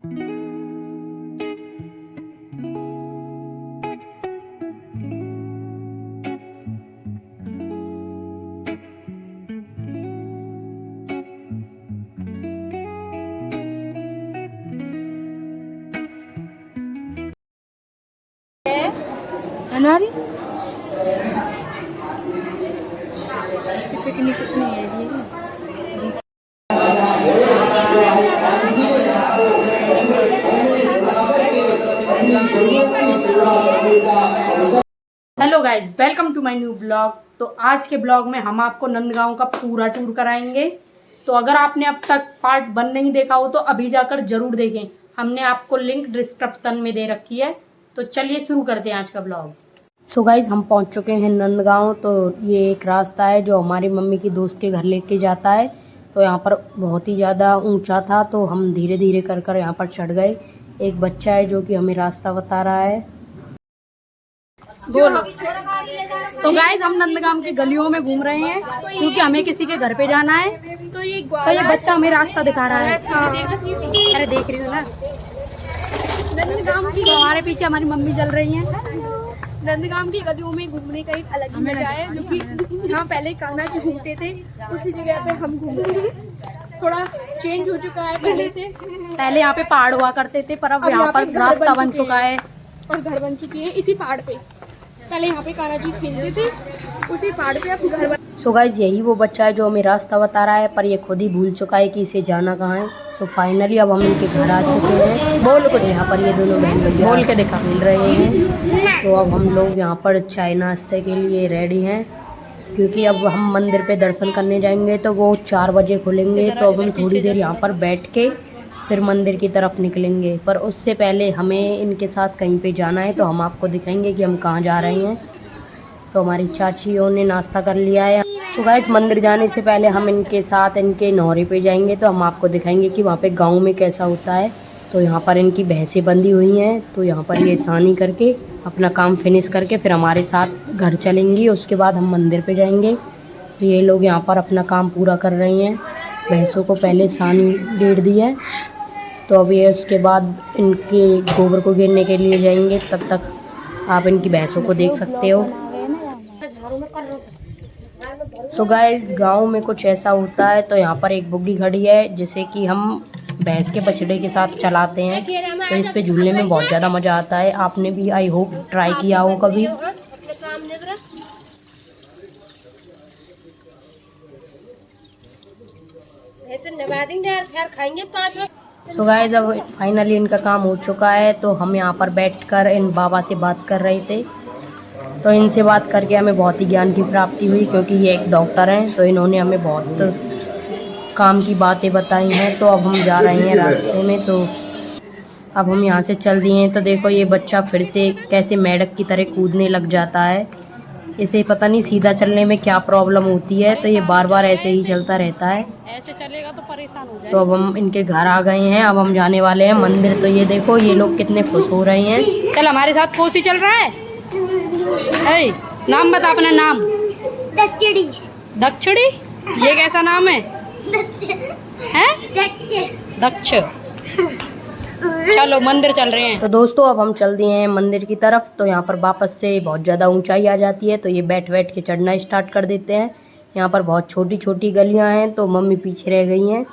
अनारी पिकनिक कितनी है ये। Hello guys, welcome to my new blog. तो आज के ब्लॉग में हम आपको नंदगांव का पूरा टूर कराएंगे। तो अगर आपने अब तक पार्ट 1 नहीं देखा हो तो अभी जाकर जरूर देखें। हमने आपको लिंक डिस्क्रिप्शन में दे रखी है। तो चलिए शुरू करते हैं आज का ब्लॉग। सो गाइज, हम पहुंच चुके हैं नंदगांव। तो ये एक रास्ता है जो हमारी मम्मी की दोस्त के घर लेके जाता है। तो यहाँ पर बहुत ही ज़्यादा ऊंचा था, तो हम धीरे धीरे कर कर यहाँ पर चढ़ गए। एक बच्चा है जो कि हमें रास्ता बता रहा है। बोलो। सो गाइज, हम नंदगांव की गलियों में घूम रहे हैं क्योंकि हमें किसी के घर पे जाना है। तो ये बच्चा हमें रास्ता दिखा रहा है। अरे देख रही हो ना, नंदगांव की हमारे पीछे हमारी मम्मी चल रही है। नंदगांव की गलियों में घूमने का एक अलग ही मजा है, जो कि जहाँ पहले कान्हा जी घूमते थे उसी जगह पे हम घूम रहे हैं। थोड़ा चेंज हो चुका है पहले से। पहले यहाँ पे पहाड़ हुआ करते थे, पर अब यहाँ पर रास्ता बन चुका है और घर बन चुकी है इसी पहाड़ पे। पहले यहाँ पे कान्हा जी खेलते थे, उसी पहाड़ पे अब घर बन। सो गाइज, यही वो बच्चा है जो हमें रास्ता बता रहा है, पर ये खुद ही भूल चुका है कि इसे जाना कहाँ है। सो फाइनली अब हम इनके घर आ चुके हैं। बोल कुछ। यहाँ पर ये दोनों बहन भैया बोल के दिखा मिल रहे हैं। तो अब हम लोग यहाँ पर चाय नाश्ते के लिए रेडी हैं, क्योंकि अब हम मंदिर पे दर्शन करने जाएंगे तो वो 4 बजे खुलेंगे। तो अब हम थोड़ी देर यहाँ पर बैठ के फिर मंदिर की तरफ निकलेंगे। पर उससे पहले हमें इनके साथ कहीं पे जाना है, तो हम आपको दिखाएंगे कि हम कहाँ जा रहे हैं। तो हमारी चाचियों ने नाश्ता कर लिया है। तो गाइस, मंदिर जाने से पहले हम इनके साथ इनके नौरे पे जाएंगे, तो हम आपको दिखाएंगे कि वहाँ पे गांव में कैसा होता है। तो यहाँ पर इनकी भैंसें बंधी हुई हैं, तो यहाँ पर ये सानी करके अपना काम फिनिश करके फिर हमारे साथ घर चलेंगी। उसके बाद हम मंदिर पे जाएंगे। तो ये लोग यहाँ पर अपना काम पूरा कर रहे हैं। भैंसों को पहले सानी डेढ़ दी है, तो अब ये उसके बाद इनके गोबर को गिरने के लिए जाएंगे। तब तक आप इनकी भैंसों को देख सकते हो। सो गाइस, गांव में कुछ ऐसा होता है। तो यहाँ पर एक बुग्गी खड़ी है जिसे कि हम भैंस के बछड़े के साथ चलाते हैं। तो इस पे झूलने में बहुत ज़्यादा मज़ा आता है। आपने भी आई होप ट्राई किया हो कभी। सो गाइस, अब फाइनली इनका काम हो चुका है। तो हम यहाँ पर बैठकर इन बाबा से बात कर रहे थे। तो इनसे बात करके हमें बहुत ही ज्ञान की प्राप्ति हुई, क्योंकि ये एक डॉक्टर हैं। तो इन्होंने हमें बहुत काम की बातें बताई हैं। तो अब हम जा रहे हैं रास्ते में। तो अब हम यहाँ से चल दिए हैं। तो देखो, ये बच्चा फिर से कैसे मेंढक की तरह कूदने लग जाता है। इसे पता नहीं सीधा चलने में क्या प्रॉब्लम होती है, तो ये बार बार ऐसे ही चलता रहता है। ऐसे चलेगा तो परेशान हो जाएगा। तो अब हम इनके घर आ गए हैं। अब हम जाने वाले हैं मंदिर। तो ये देखो, ये लोग कितने खुश हो रहे हैं। चल, हमारे साथ कोसी चल रहा है। ए, नाम बता अपना नाम। दक्षिणी। दक्षिणी? ये कैसा नाम है? दक्ष। चलो मंदिर चल रहे हैं। तो दोस्तों, अब हम चल दिए हैं मंदिर की तरफ। तो यहाँ पर वापस से बहुत ज़्यादा ऊंचाई आ जाती है, तो ये बैठ बैठ के चढ़ना स्टार्ट कर देते हैं। यहाँ पर बहुत छोटी छोटी गलियाँ हैं, तो मम्मी पीछे रह गई हैं।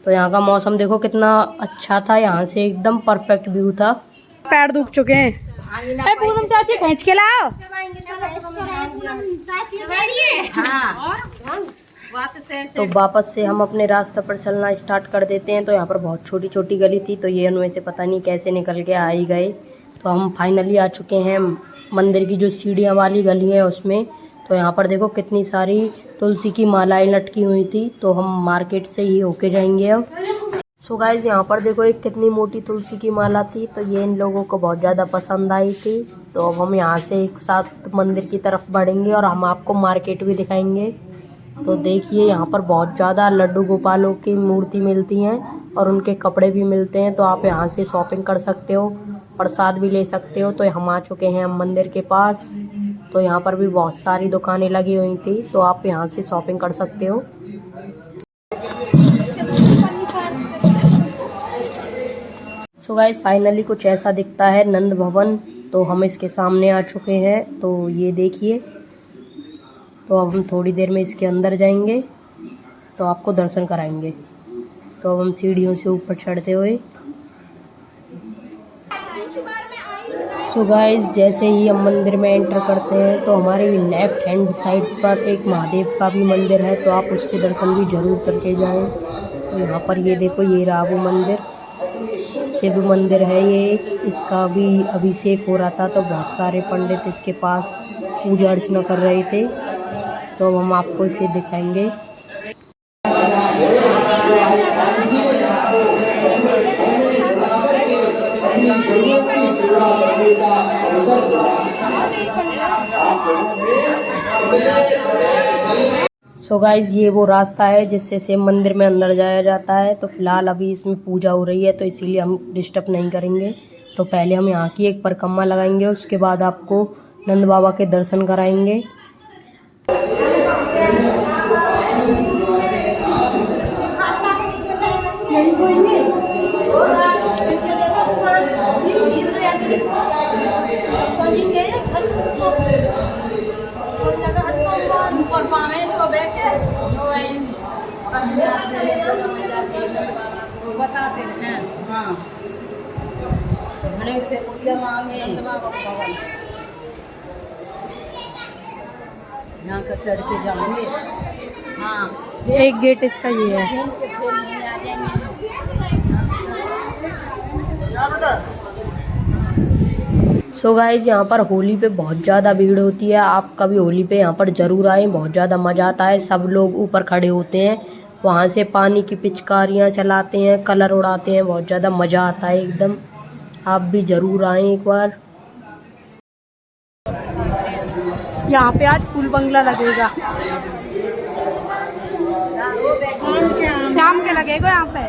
तो यहाँ का मौसम देखो कितना अच्छा था। यहाँ से एकदम परफेक्ट व्यू था। पैर दुख चुके हैं। पूनम चाची, खींच के लाओ। तो वापस से हम अपने रास्ते पर चलना स्टार्ट कर देते हैं। तो यहाँ पर बहुत छोटी छोटी गली थी, तो ये उनमें से पता नहीं कैसे निकल के आ ही गए। तो हम फाइनली आ चुके हैं मंदिर की जो सीढ़ियाँ वाली गली है उसमें। तो यहाँ पर देखो कितनी सारी तुलसी की मालाएं लटकी हुई थी। तो हम मार्केट से ही होके जाएंगे अब। सो गाइस, यहाँ पर देखो एक कितनी मोटी तुलसी की माला थी। तो ये इन लोगों को बहुत ज़्यादा पसंद आई थी। तो अब हम यहाँ से एक साथ मंदिर की तरफ बढ़ेंगे और हम आपको मार्केट भी दिखाएंगे। तो देखिए, यहाँ पर बहुत ज़्यादा लड्डू गोपालों की मूर्ति मिलती हैं और उनके कपड़े भी मिलते हैं। तो आप यहाँ से शॉपिंग कर सकते हो, प्रसाद भी ले सकते हो। तो हम आ चुके हैं मंदिर के पास। तो यहाँ पर भी बहुत सारी दुकानें लगी हुई थी, तो आप यहाँ से शॉपिंग कर सकते हो। सो गाइस फाइनली कुछ ऐसा दिखता है नंद भवन। तो हम इसके सामने आ चुके हैं, तो ये देखिए। तो अब हम थोड़ी देर में इसके अंदर जाएंगे तो आपको दर्शन कराएंगे। तो अब हम सीढ़ियों से ऊपर चढ़ते हुए, सो गाइस जैसे ही हम मंदिर में एंटर करते हैं तो हमारे लेफ़्ट हैंड साइड पर एक महादेव का भी मंदिर है, तो आप उसके दर्शन भी ज़रूर करके जाएं। तो यहाँ पर ये देखो, ये रहा वो मंदिर, शिव मंदिर है ये। इसका भी अभिषेक हो रहा था तो बहुत सारे पंडित इसके पास पूजा अर्चना कर रहे थे। तो अब हम आपको इसे दिखाएंगे। सो गाइज ये वो रास्ता है जिससे शिव मंदिर में अंदर जाया जाता है। तो फिलहाल अभी इसमें पूजा हो रही है तो इसीलिए हम डिस्टर्ब नहीं करेंगे। तो पहले हम यहाँ की एक परिक्रमा लगाएंगे, उसके बाद आपको नंद बाबा के दर्शन कराएंगे। बताते हैं हाँ यहाँ का चढ़ के जाएंगे। हाँ एक गेट इसका ये है। सो गाइज यहाँ पर होली पे बहुत ज़्यादा भीड़ होती है। आप कभी होली पे यहाँ पर ज़रूर आएँ, बहुत ज़्यादा मज़ा आता है। सब लोग ऊपर खड़े होते हैं, वहाँ से पानी की पिचकारियाँ चलाते हैं, कलर उड़ाते हैं, बहुत ज़्यादा मज़ा आता है एकदम। आप भी ज़रूर आएँ एक बार। यहाँ पे आज फूल बंगला लगेगा, शाम के लगेगा यहाँ पे।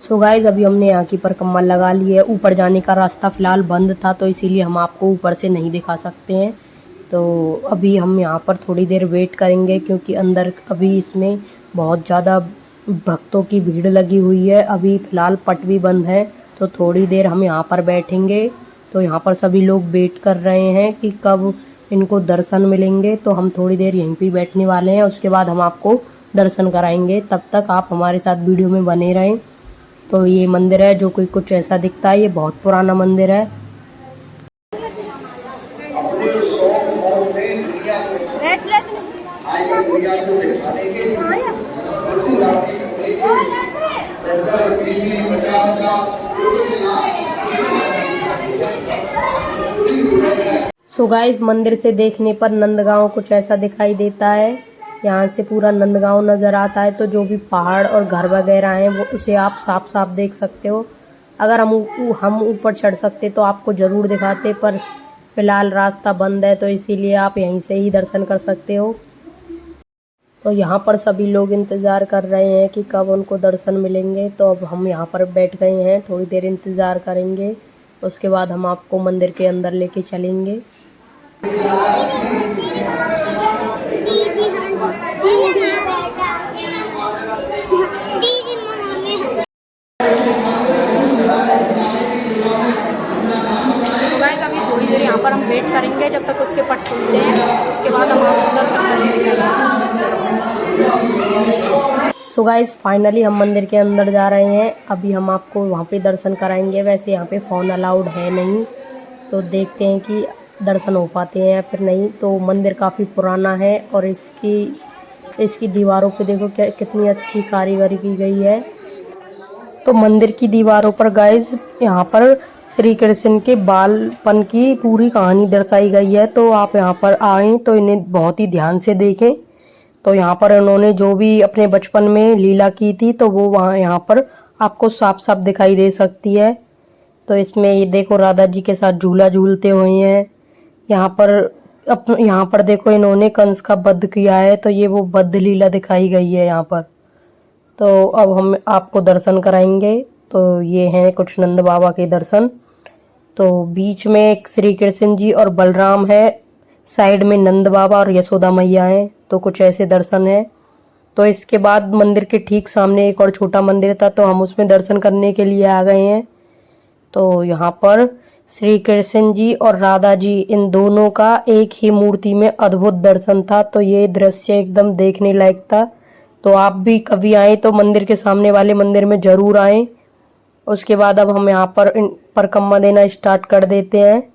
सो गाइज अभी हमने यहाँ की परिक्रमा लगा ली है। ऊपर जाने का रास्ता फ़िलहाल बंद था तो इसीलिए हम आपको ऊपर से नहीं दिखा सकते हैं। तो अभी हम यहाँ पर थोड़ी देर वेट करेंगे क्योंकि अंदर अभी इसमें बहुत ज़्यादा भक्तों की भीड़ लगी हुई है। अभी फ़िलहाल पट भी बंद है तो थोड़ी देर हम यहाँ पर बैठेंगे। तो यहाँ पर सभी लोग वेट कर रहे हैं कि कब इनको दर्शन मिलेंगे। तो हम थोड़ी देर यहीं पे बैठने वाले हैं, उसके बाद हम आपको दर्शन कराएंगे। तब तक आप हमारे साथ वीडियो में बने रहें। तो ये मंदिर है जो कोई कुछ ऐसा दिखता है, ये बहुत पुराना मंदिर है। सो गाइस मंदिर से देखने पर नंदगांव कुछ ऐसा दिखाई देता है। यहाँ से पूरा नंदगांव नज़र आता है। तो जो भी पहाड़ और घर वगैरह हैं वो उसे आप साफ साफ देख सकते हो। अगर हम ऊपर चढ़ सकते तो आपको ज़रूर दिखाते, पर फ़िलहाल रास्ता बंद है तो इसीलिए आप यहीं से ही दर्शन कर सकते हो। तो यहाँ पर सभी लोग इंतज़ार कर रहे हैं कि कब उनको दर्शन मिलेंगे। तो अब हम यहाँ पर बैठ गए हैं, थोड़ी देर इंतज़ार करेंगे, उसके बाद हम आपको मंदिर के अंदर लेके चलेंगे। अभी थोड़ी देर यहाँ पर हम वेट करेंगे जब तक उसके पट खुलते हैं, उसके बाद हम आपको दर्शन करेंगे। सो गाइस फाइनली हम मंदिर के अंदर जा रहे हैं। अभी हम आपको वहाँ पे दर्शन कराएंगे। वैसे यहाँ पे फ़ोन अलाउड है नहीं, तो देखते हैं कि दर्शन हो पाते हैं या फिर नहीं। तो मंदिर काफ़ी पुराना है और इसकी दीवारों पे देखो क्या कितनी अच्छी कारीगरी की गई है। तो मंदिर की दीवारों पर गाइस यहाँ पर श्री कृष्ण के बालपन की पूरी कहानी दर्शाई गई है। तो आप यहाँ पर आएँ तो इन्हें बहुत ही ध्यान से देखें। तो यहाँ पर उन्होंने जो भी अपने बचपन में लीला की थी तो वो वहाँ यहाँ पर आपको साफ साफ दिखाई दे सकती है। तो इसमें ये देखो राधा जी के साथ झूला झूलते हुए हैं। यहाँ पर देखो इन्होंने कंस का वध किया है, तो ये वो वध लीला दिखाई गई है यहाँ पर। तो अब हम आपको दर्शन कराएंगे। तो ये हैं कुछ नंद बाबा के दर्शन। तो बीच में एक श्री कृष्ण जी और बलराम है, साइड में नंद बाबा और यशोदा मैया हैं। तो कुछ ऐसे दर्शन है। तो इसके बाद मंदिर के ठीक सामने एक और छोटा मंदिर था, तो हम उसमें दर्शन करने के लिए आ गए हैं। तो यहाँ पर श्री कृष्ण जी और राधा जी इन दोनों का एक ही मूर्ति में अद्भुत दर्शन था। तो ये दृश्य एकदम देखने लायक था। तो आप भी कभी आए तो मंदिर के सामने वाले मंदिर में जरूर आए। उसके बाद अब हम यहाँ पर परिक्रमा देना स्टार्ट कर देते हैं।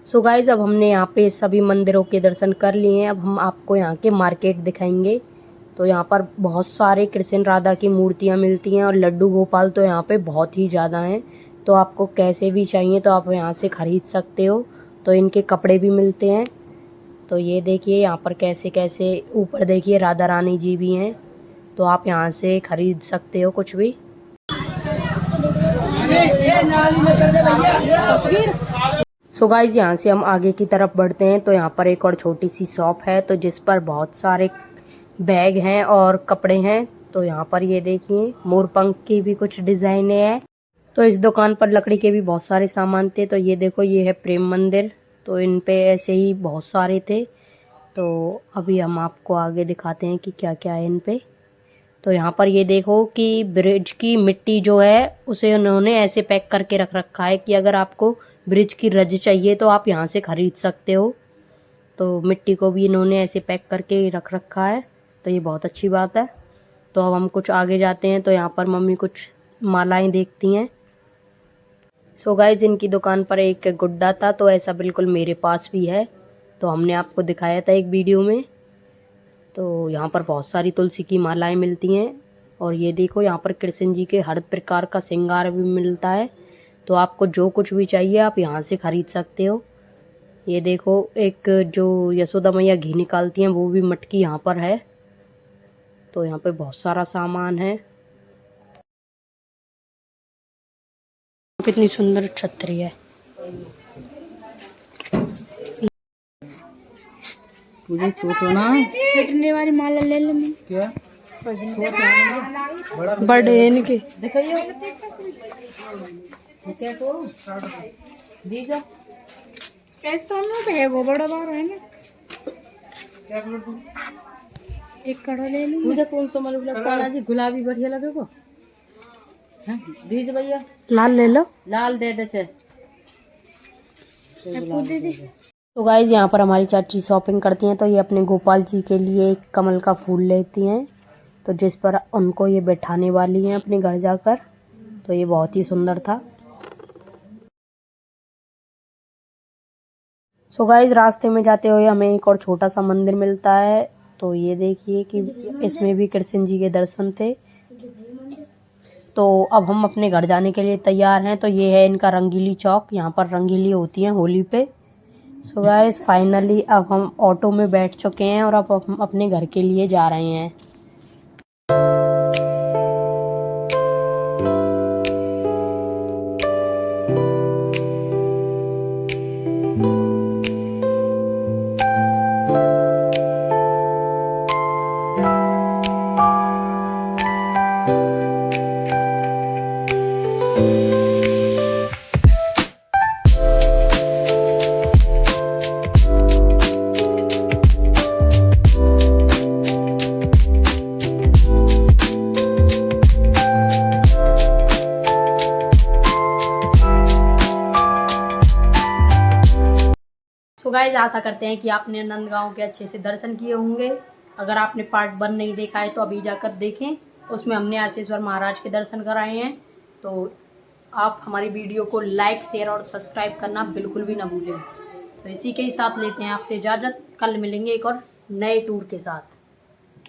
सो गाइस, अब हमने यहाँ पे सभी मंदिरों के दर्शन कर लिए हैं। अब हम आपको यहाँ के मार्केट दिखाएंगे। तो यहाँ पर बहुत सारे कृष्ण राधा की मूर्तियाँ मिलती हैं और लड्डू गोपाल तो यहाँ पे बहुत ही ज़्यादा हैं। तो आपको कैसे भी चाहिए तो आप यहाँ से ख़रीद सकते हो। तो इनके कपड़े भी मिलते हैं। तो ये देखिए यहाँ पर कैसे कैसे ऊपर देखिए राधा रानी जी भी हैं। तो आप यहाँ से ख़रीद सकते हो कुछ भी। सो गाइज, यहाँ से हम आगे की तरफ बढ़ते हैं। तो यहाँ पर एक और छोटी सी शॉप है, तो जिस पर बहुत सारे बैग हैं और कपड़े हैं। तो यहाँ पर ये देखिए मोरपंख की भी कुछ डिज़ाइनें हैं। तो इस दुकान पर लकड़ी के भी बहुत सारे सामान थे। तो ये देखो, ये है प्रेम मंदिर। तो इन पे ऐसे ही बहुत सारे थे। तो अभी हम आपको आगे दिखाते हैं कि क्या क्या है इन पे। तो यहाँ पर ये देखो कि ब्रिज की मिट्टी जो है उसे उन्होंने ऐसे पैक करके रख रखा है कि अगर आपको ब्रिज की रज चाहिए तो आप यहाँ से ख़रीद सकते हो। तो मिट्टी को भी इन्होंने ऐसे पैक करके रख रखा है। तो ये बहुत अच्छी बात है। तो अब हम कुछ आगे जाते हैं। तो यहाँ पर मम्मी कुछ मालाएं देखती हैं। सो गाइज, इनकी दुकान पर एक गुड्डा था, तो ऐसा बिल्कुल मेरे पास भी है। तो हमने आपको दिखाया था एक वीडियो में। तो यहाँ पर बहुत सारी तुलसी की मालाएं मिलती हैं। और ये देखो, यहाँ पर कृष्ण जी के हर प्रकार का श्रृंगार भी मिलता है। तो आपको जो कुछ भी चाहिए आप यहाँ से ख़रीद सकते हो। ये देखो, एक जो यशोदा मैया घी निकालती हैं वो भी मटकी यहाँ पर है। तो यहाँ पे बहुत सारा सामान है। कितनी सुंदर छतरी है। मुझे फोटो ना कटने वाली माला ले ले। क्या बड़े इनके दिखाइए क्या को दीजा ऐसा तो है वो बड़ा बार है ना। एक कड़ो ले ली। मुझे कौन सा मालूम लगता जी? गुलाबी बढ़िया लगेगा। दीज भैया लाल ले लो। लाल दे दे छे। तो गाइज, यहाँ पर हमारी चाची शॉपिंग करती हैं। तो ये अपने गोपाल जी के लिए एक कमल का फूल लेती हैं, तो जिस पर उनको ये बैठाने वाली हैं अपने घर जाकर। तो ये बहुत ही सुंदर था। सो गाइज, रास्ते में जाते हुए हमें एक और छोटा सा मंदिर मिलता है। तो ये देखिए कि इसमें भी कृष्ण जी के दर्शन थे। तो अब हम अपने घर जाने के लिए तैयार हैं। तो ये है इनका रंगीली चौक। यहाँ पर रंगीली होती हैं होली पे। सो गाइस, फाइनली अब हम ऑटो में बैठ चुके हैं और अब हम अपने घर के लिए जा रहे हैं। सो गाइस, आशा करते हैं कि आपने नंदगांव के अच्छे से दर्शन किए होंगे। अगर आपने पार्ट 1 नहीं देखा है तो अभी जाकर देखें। उसमें हमने आशीश्वर महाराज के दर्शन कराए हैं। तो आप हमारी वीडियो को लाइक, शेयर और सब्सक्राइब करना बिल्कुल भी ना भूलें। तो इसी के ही साथ लेते हैं आपसे इजाज़त। कल मिलेंगे एक और नए टूर के साथ।